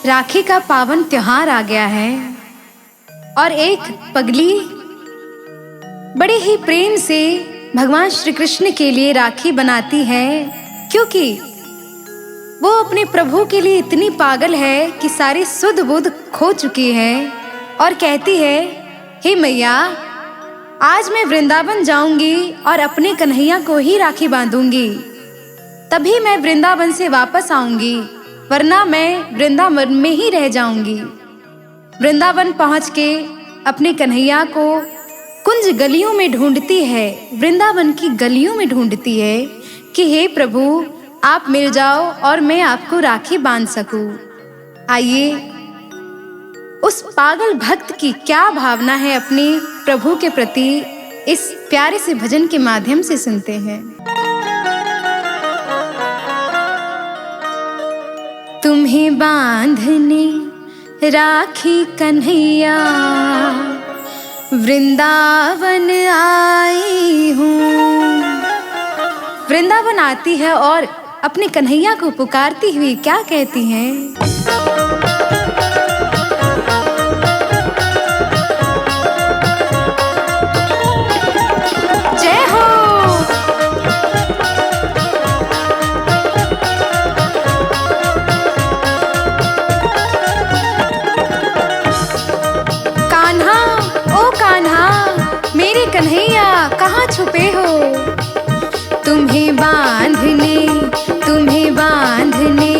राखी का पावन त्योहार आ गया है और एक पगली बड़े ही प्रेम से भगवान श्री कृष्ण के लिए राखी बनाती है, क्योंकि वो अपने प्रभु के लिए इतनी पागल है कि सारी सुध बुध खो चुकी है और कहती है, हे मैया, आज मैं वृंदावन जाऊंगी और अपने कन्हैया को ही राखी बांधूंगी, तभी मैं वृंदावन से वापस आऊंगी, वरना मैं वृंदावन में ही रह जाऊंगी। वृंदावन पहुंच के अपने कन्हैया को कुंज गलियों में ढूंढती है, वृंदावन की गलियों में ढूंढती है कि हे प्रभु, आप मिल जाओ और मैं आपको राखी बांध सकूं। आइए उस पागल भक्त की क्या भावना है अपने प्रभु के प्रति, इस प्यारे से भजन के माध्यम से सुनते हैं। तुम्हें बांधने राखी कन्हैया, वृंदावन आई हूँ। वृंदावन आती है और अपने कन्हैया को पुकारती हुई क्या कहती हैं? जय हो। कान्हा, ओ कान्हा, मेरे कन्हैया कहाँ छुपे हो? तुम्हें बांधने, तुम्हें बांधने,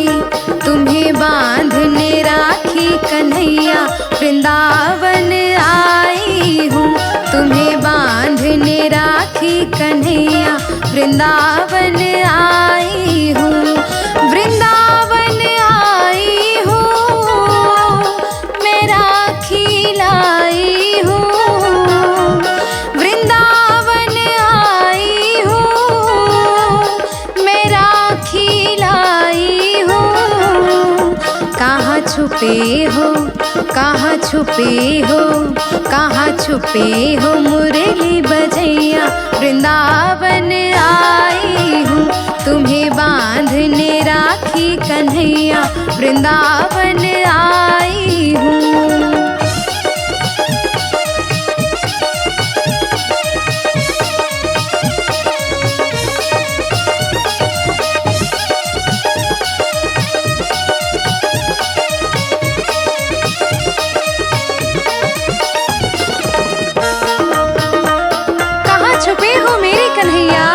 तुम्हें बांधने राखी कन्हैया, वृंदावन आई हूँ। तुम्हें बांधने राखी कन्हैया, वृंदावन आई हूँ। वृंदावन आई हूँ, मैं राखी लाई हूँ। वृंदावन आई हूँ, मैं राखी लाई हूँ। कहाँ छुपे हो, कहाँ छुपे हो, कहाँ छुपे हो मुरली बजैया, वृंदावन आई हूँ। तुम्हें बांधने राखी कन्हैया, वृंदावन आई हूँ। छुपे हो मेरे कन्हैया,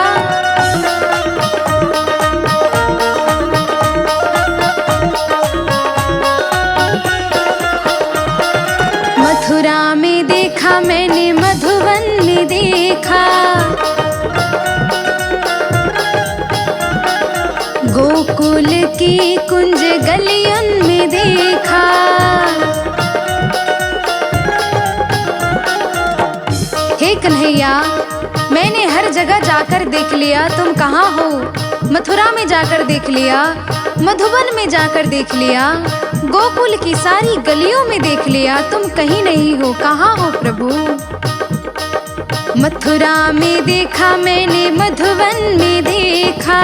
मथुरा में देखा मैंने, मधुवन में देखा, गोकुल की कुंज गलियन में देखा। हे कन्हैया, मैंने हर जगह जाकर देख लिया, तुम कहाँ हो? मथुरा में जाकर देख लिया, मधुबन में जाकर देख लिया, गोकुल की सारी गलियों में देख लिया, तुम कहीं नहीं हो। कहाँ हो प्रभु? मथुरा में देखा मैंने, मधुबन में देखा,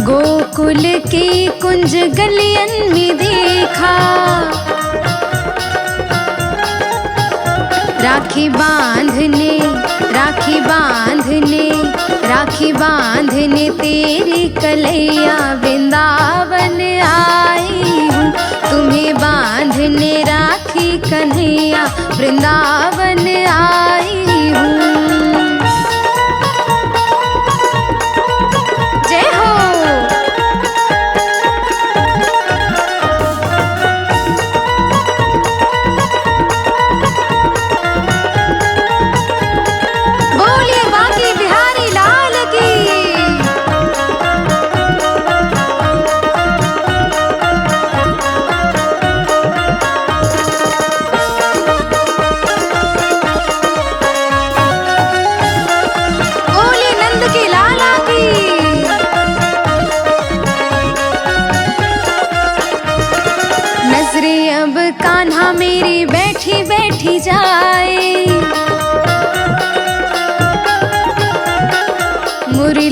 गोकुल की कुंज गलियन में देखा। राखी बांधने, राखी बांधने, राखी बांधने तेरी कलैया, वृंदावन आई हूँ। तुम्हें बांधने राखी कन्हैया, वृंदावन आई हूँ। जय हो।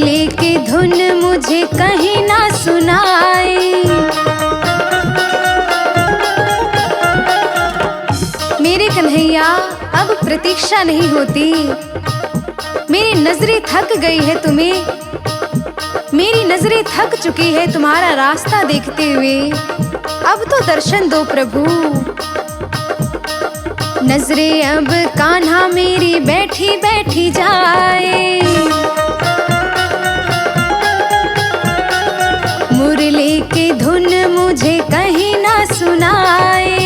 मुरली की धुन मुझे कहीं ना सुनाई। मेरे कन्हैया अब प्रतीक्षा नहीं होती, मेरी नजरें थक गई है तुम्हें, मेरी नजरें थक चुकी है तुम्हारा रास्ता देखते हुए। अब तो दर्शन दो प्रभु। नजरें अब कान्हा मेरी बैठी बैठी जाए, मुरली की धुन मुझे कहीं ना सुनाए।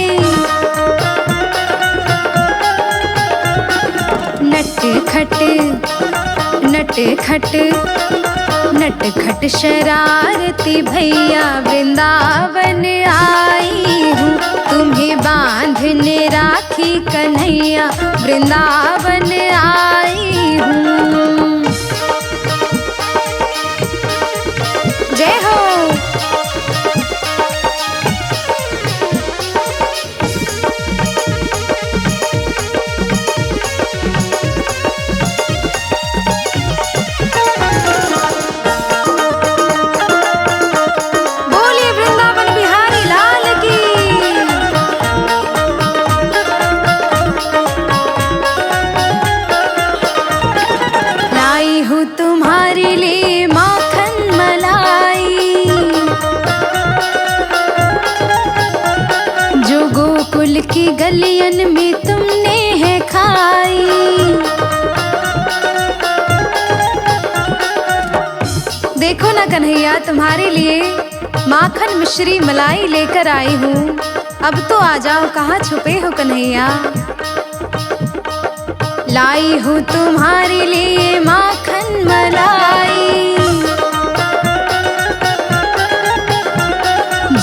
नट खट शरारती भैया वृंदावन आई हूँ, तुम्हें बांधने राखी कन्हैया वृंदावन आई हूँ। जय हो। तुम्हारे लिए माखन मलाई, जो गोकुल की गलियन में तुमने है खाई। देखो ना कन्हैया, तुम्हारे लिए माखन मिश्री मलाई लेकर आई हूँ। अब तो आ जाओ, कहाँ छुपे हो कन्हैया। लाई हूँ तुम्हारे लिए माखन मलाई,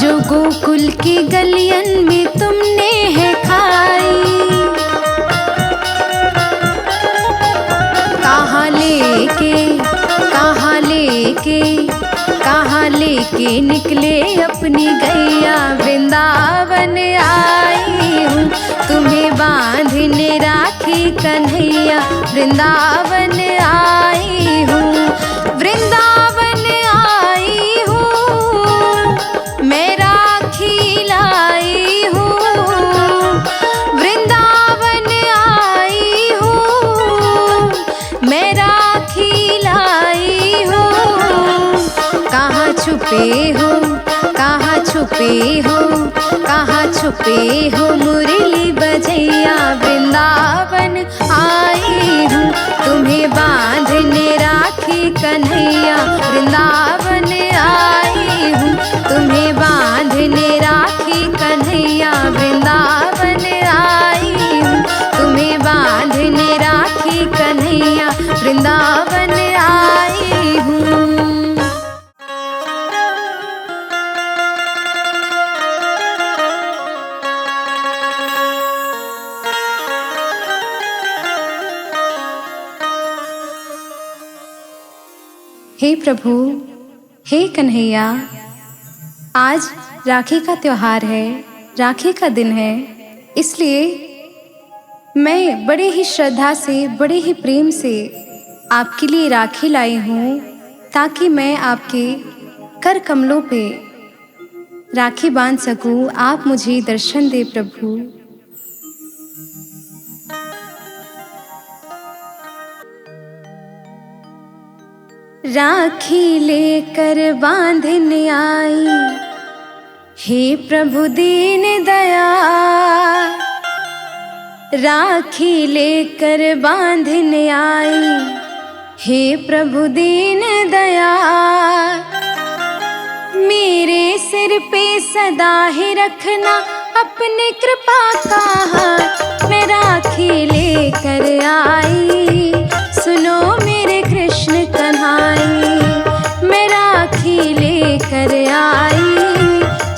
जो गोकुल की गलियन में तुमने है खाई। कहाँ लेके निकले अपनी गैया वृंदावन आई हूँ, तुम्हें बांधने राखी कन्हैया वृंदावन आई हूँ। वृंदावन आई हूँ, मैं राखी लाई हूँ। वृंदावन आई हूँ, मैं राखी लाई हूँ। कहाँ छुपे हो, कहाँ छुपे हो, कहाँ छुपे हो मुरली बजैया वृंदावन आई हूँ, तुम्हें बांधने राखी कन्हैया वृंदावन आई हूँ। तुम्हें बांधने राखी कन्हैया वृंदावन आई हूँ, तुम्हें बांधने राखी कन्हैया वृंदावन आई हूँ। हे प्रभु, हे कन्हैया, आज राखी का त्योहार है, राखी का दिन है, इसलिए मैं बड़े ही श्रद्धा से, बड़े ही प्रेम से आपके लिए राखी लाई हूँ, ताकि मैं आपके कर कमलों पे राखी बांध सकूँ। आप मुझे दर्शन दे प्रभु। राखी लेकर बांधने आई, हे प्रभु दीन दयाल। राखी लेकर बांधने आई, हे प्रभु दीन दयाल। मेरे सिर पे सदा ही रखना अपने कृपा का हाथ, मैं राखी लेकर आई। सुनो मेरे कृष्ण कन्हाई, मैं राखी लेकर आई।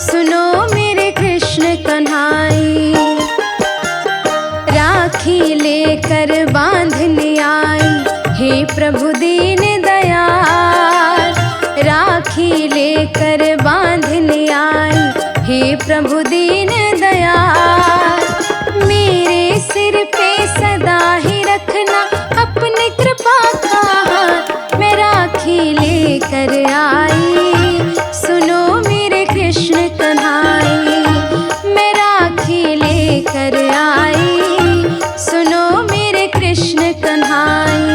सुनो मेरे कृष्ण कन्हाई, राखी लेकर बांधने आई, हे प्रभु दीन दयाल। राखी लेकर बांधने आई, हे प्रभु दीन दयाल। मेरे सिर पे सदा ही रखना अपने कृपा का हाथ, मैं राखी लेकर आई, सुनो मेरे कृष्ण कन्हाई। मैं राखी लेकर आई, सुनो मेरे कृष्ण कन्हाई।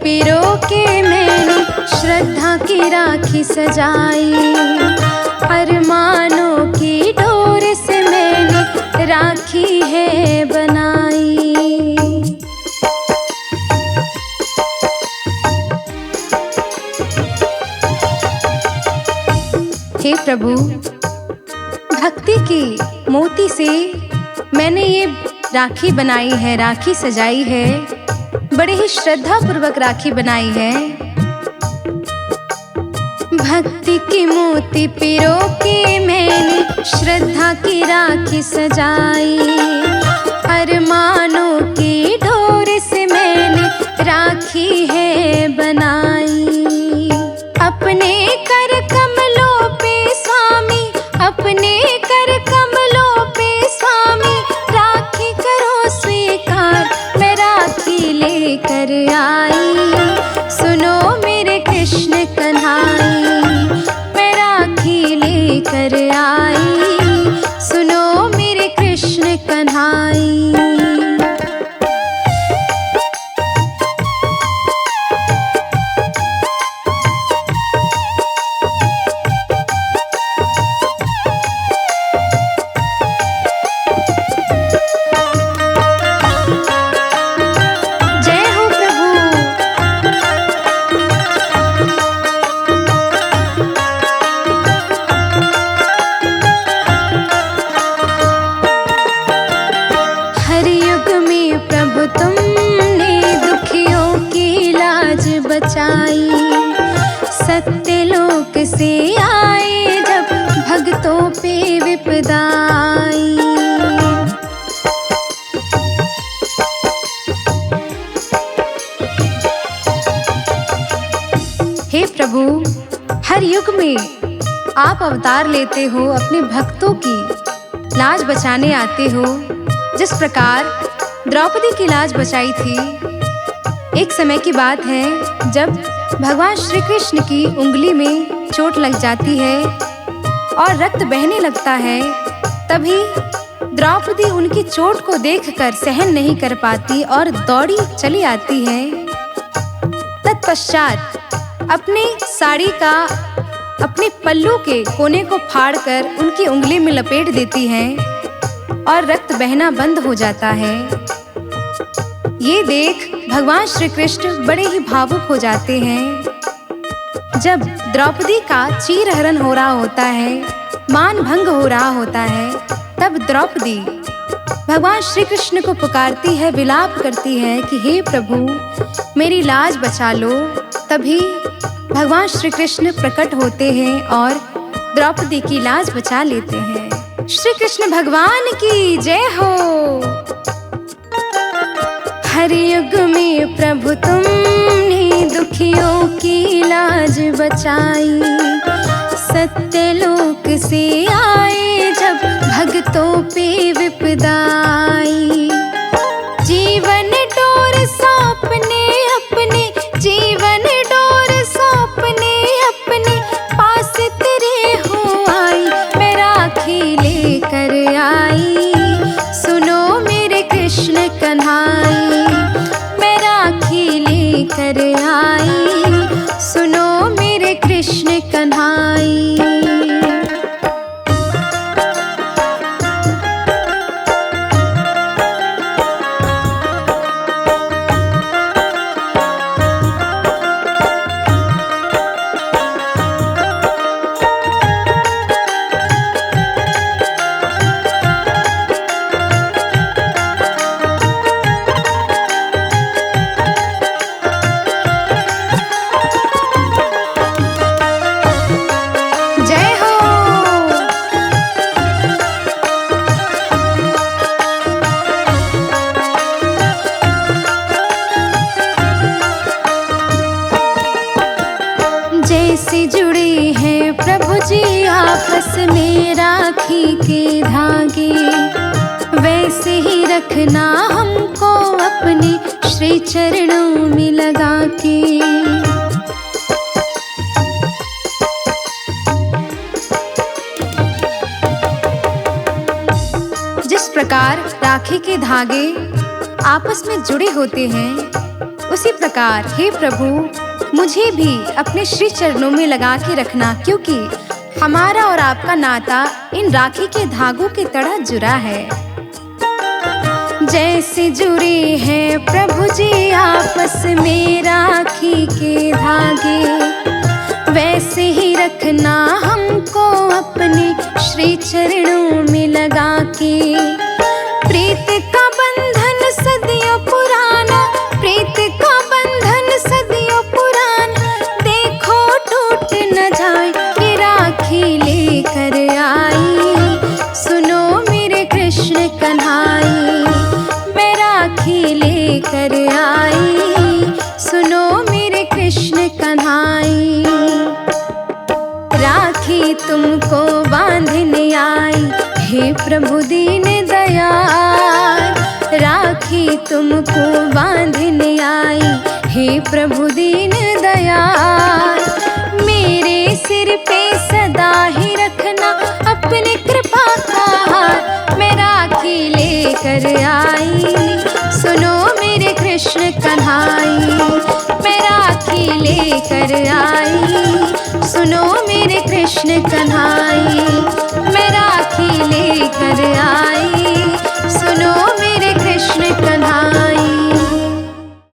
पिरो के मैंने श्रद्धा की राखी सजाई, अरमानों की डोर से मैंने राखी है बनाई। हे प्रभु, भक्ति की मोती से मैंने ये राखी बनाई है, राखी सजाई है, बड़े ही श्रद्धा पूर्वक राखी बनाई है। भक्ति की मोती पिरो के मैंने श्रद्धा की राखी सजाई, अरमानों की डोर से मैंने राखी है बनाई। अपने कर कमलों पे स्वामी, अपने कर कमलों पे स्वामी, राखी करो स्वीकार, मैं राखी लेकर आई, सुनो मेरे कृष्ण कन्हाई। मैं राखी लेकर आई, सुनो मेरे कृष्ण कन्हाई। सत्यलोक से आए जब भक्तों पे विपदा आई। हे प्रभु, हर युग में आप अवतार लेते हो, अपने भक्तों की लाज बचाने आते हो। जिस प्रकार द्रौपदी की लाज बचाई थी। एक समय की बात है जब भगवान श्री कृष्ण की उंगली में चोट लग जाती है और रक्त बहने लगता है। तभी द्रौपदी उनकी चोट को देखकर सहन नहीं कर पाती और दौड़ी चली आती है। तत्पश्चात अपनी साड़ी का अपने पल्लू के कोने को फाड़कर उनकी उंगली में लपेट देती है और रक्त बहना बंद हो जाता है। ये देख भगवान श्री कृष्ण बड़े ही भावुक हो जाते हैं। जब द्रौपदी का चीरहरण हो रहा होता है, मान भंग हो रहा होता है, तब द्रौपदी भगवान श्री कृष्ण को पुकारती है, विलाप करती है कि हे प्रभु मेरी लाज बचा लो। तभी भगवान श्री कृष्ण प्रकट होते हैं और द्रौपदी की लाज बचा लेते हैं। श्री कृष्ण भगवान की जय हो। हर युग में प्रभु तुमने दुखियों की लाज बचाई। सत्यलोक से आए जब भक्तों पे विपदा आई। जीवन डोर सौंपने अपने, जीवन डोर सौंपने अपने, पास तेरे हो आई। मैं राखी लेकर आई, सुनो मेरे कृष्ण कन्हाई। मैं राखी लेकर आई, सुनो मेरे कृष्ण कन्हाई। जुड़े हैं प्रभु जी आपस में राखी के धागे, वैसे ही रखना हमको अपने श्री चरणों में लगा के। जिस प्रकार राखी के धागे आपस में जुड़े होते हैं, उसी प्रकार हे प्रभु मुझे भी अपने श्री चरणों में लगा के रखना, क्योंकि हमारा और आपका नाता इन राखी के धागों की तरह जुड़ा है। जैसे जुड़े हैं प्रभु जी आपस में राखी के धागे, वैसे ही रखना हमको अपने श्री चरणों में लगा के। प्रीत का बंधन सदियों पुराना, प्रीत का बंधन सदियों पुराना, देखो टूट न जाए ये राखी लेकर आई। सुनो मेरे कृष्ण कन्हाई, मैं राखी लेकर आई। सुनो मेरे कृष्ण कन्हाई, राखी तुमको बांधने आई हे प्रभु दीन दयाल। राखी तुमको बांधने आई हे प्रभु दीन दयाल। मेरे सिर पे सदा ही रखना अपनी कृपा का हाथ, मैं राखी लेकर आई। सुनो मेरे कृष्ण कन्हाई, मैं राखी लेकर आई। सुनो मेरे कृष्ण कन्हाई, मैं राखी लेकर आई।